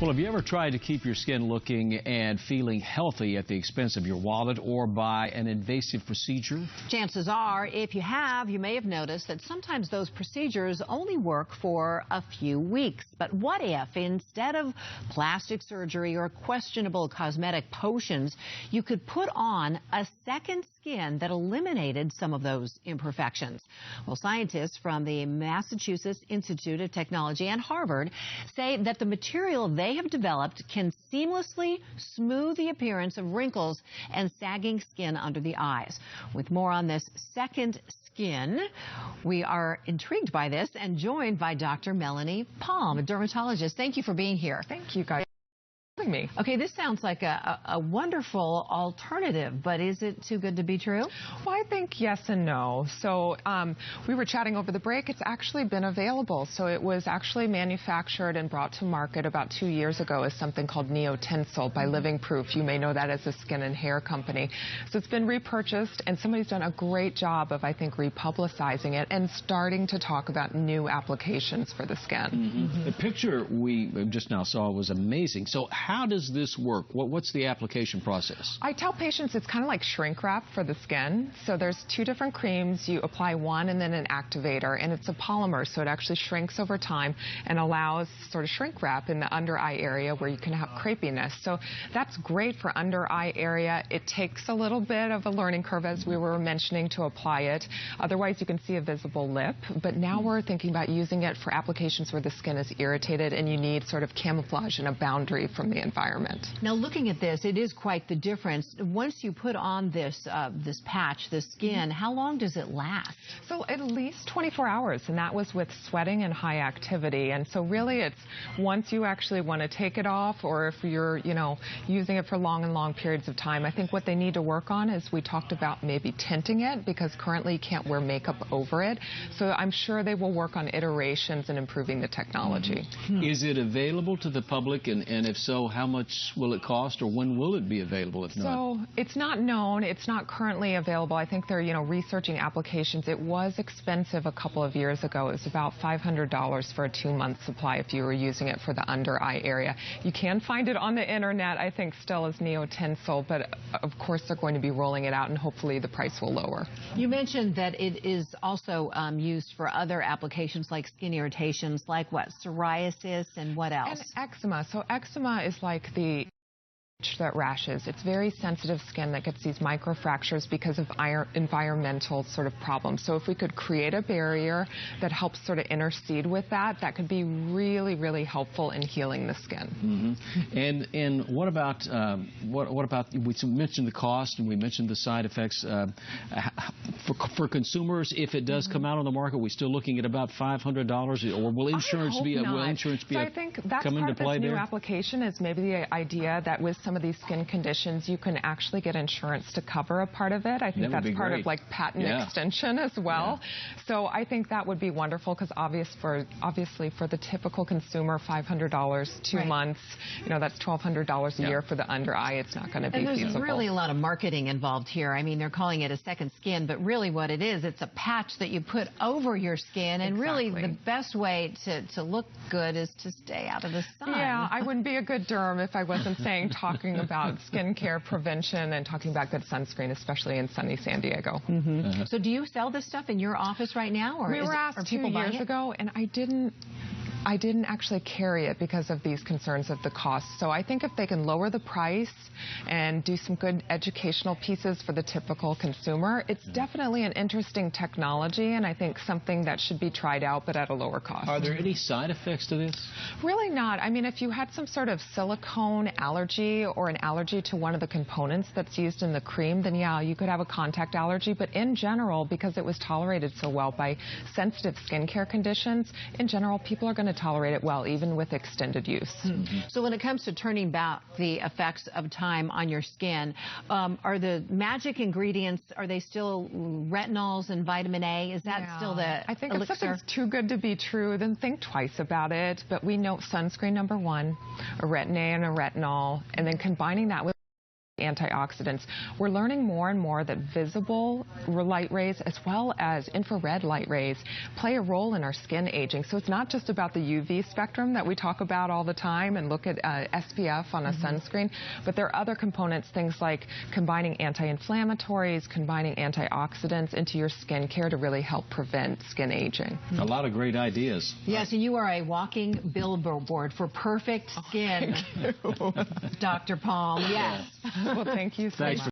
Well, have you ever tried to keep your skin looking and feeling healthy at the expense of your wallet or by an invasive procedure? Chances are, if you have, you may have noticed that sometimes those procedures only work for a few weeks. But what if, instead of plastic surgery or questionable cosmetic potions, you could put on a second skin that eliminated some of those imperfections? Well, scientists from the Massachusetts Institute of Technology and Harvard say that the material they have developed can seamlessly smooth the appearance of wrinkles and sagging skin under the eyes. With more on this second skin, we are intrigued by this and joined by Dr. Melanie Palm, a dermatologist. Thank you for being here. Thank you, guys. Me. Okay, this sounds like a wonderful alternative, but is it too good to be true? Well, I think yes and no. So we were chatting over the break. It's actually been available. So it was actually manufactured and brought to market about 2 years ago as something called Neotensil by Living Proof. You may know that as a skin and hair company. So it's been repurchased, and somebody's done a great job of, I think, republicizing it and starting to talk about new applications for the skin. The picture we just now saw was amazing. So how does this work? What's the application process? I tell patients it's kind of like shrink wrap for the skin. So there's 2 different creams. You apply one and then an activator, and it's a polymer, so it actually shrinks over time and allows sort of shrink wrap in the under eye area where you can have crepiness. So that's great for under eye area. It takes a little bit of a learning curve, as we were mentioning, to apply it. Otherwise, you can see a visible lip. But now we're thinking about using it for applications where the skin is irritated and you need sort of camouflage and a boundary from the environment. Now, looking at this, it is quite the difference. Once you put on this this patch, this skin, how long does it last? So at least 24 hours, and that was with sweating and high activity. And so really it's once you actually want to take it off, or if you're, using it for long periods of time. I think what they need to work on is, we talked about maybe tinting it, because currently you can't wear makeup over it. So I'm sure they will work on iterations and improving the technology. Is it available to the public, and if so, how much will it cost, or when will it be available if not? So it's not known. It's not currently available. I think they're, researching applications. It was expensive a couple of years ago. It was about $500 for a 2-month supply if you were using it for the under eye area. You can find it on the internet, I think, still as Neotensil, but of course they're going to be rolling it out, and hopefully the price will lower. You mentioned that it is also used for other applications like skin irritations, like what, psoriasis, and what else? And eczema. So eczema is like the that rashes. It's very sensitive skin that gets these microfractures because of environmental sort of problems. So if we could create a barrier that helps sort of intercede with that, that could be really, really helpful in healing the skin. And what about we mentioned the cost and we mentioned the side effects for consumers? If it does come out on the market, we're still looking at about $500, or will insurance be so I think that's come part into of play this new there? application is maybe the idea that with some of these skin conditions, you can actually get insurance to cover a part of it. I think that's part of like patent extension as well. So I think that would be wonderful, because obviously for the typical consumer, $500, 2 months, that's $1,200 a year for the under eye. It's not going to be feasible. There's really a lot of marketing involved here. I mean, they're calling it a second skin, but really what it is, it's a patch that you put over your skin, and really the best way to look good is to stay out of the sun. Yeah, I wouldn't be a good derm if I wasn't talking about skincare prevention and talking about good sunscreen, especially in sunny San Diego. So do you sell this stuff in your office right now? Or we were asked 2 years ago, and I didn't actually carry it because of these concerns of the cost. So I think if they can lower the price and do some good educational pieces for the typical consumer, it's definitely an interesting technology, and I think something that should be tried out, but at a lower cost. Are there any side effects to this? Really not. I mean, if you had some sort of silicone allergy or an allergy to one of the components that's used in the cream, then yeah, you could have a contact allergy. But in general, because it was tolerated so well by sensitive skincare conditions, in general, people are going to tolerate it well, even with extended use. So when it comes to turning back the effects of time on your skin, are the magic ingredients, are they still retinols and vitamin A? Is that still the I think elixir? if something's too good to be true, then think twice about it. But we know sunscreen, number one, a retin A and a retinol, and then combining that with antioxidants. We're learning more and more that visible light rays as well as infrared light rays play a role in our skin aging. So it's not just about the UV spectrum that we talk about all the time and look at SPF on a sunscreen, but there are other components, things like combining anti-inflammatories, combining antioxidants into your skincare to really help prevent skin aging. A lot of great ideas. Yes, and you are a walking billboard for perfect skin, Dr. Palm. Yes. Well, thank you so much.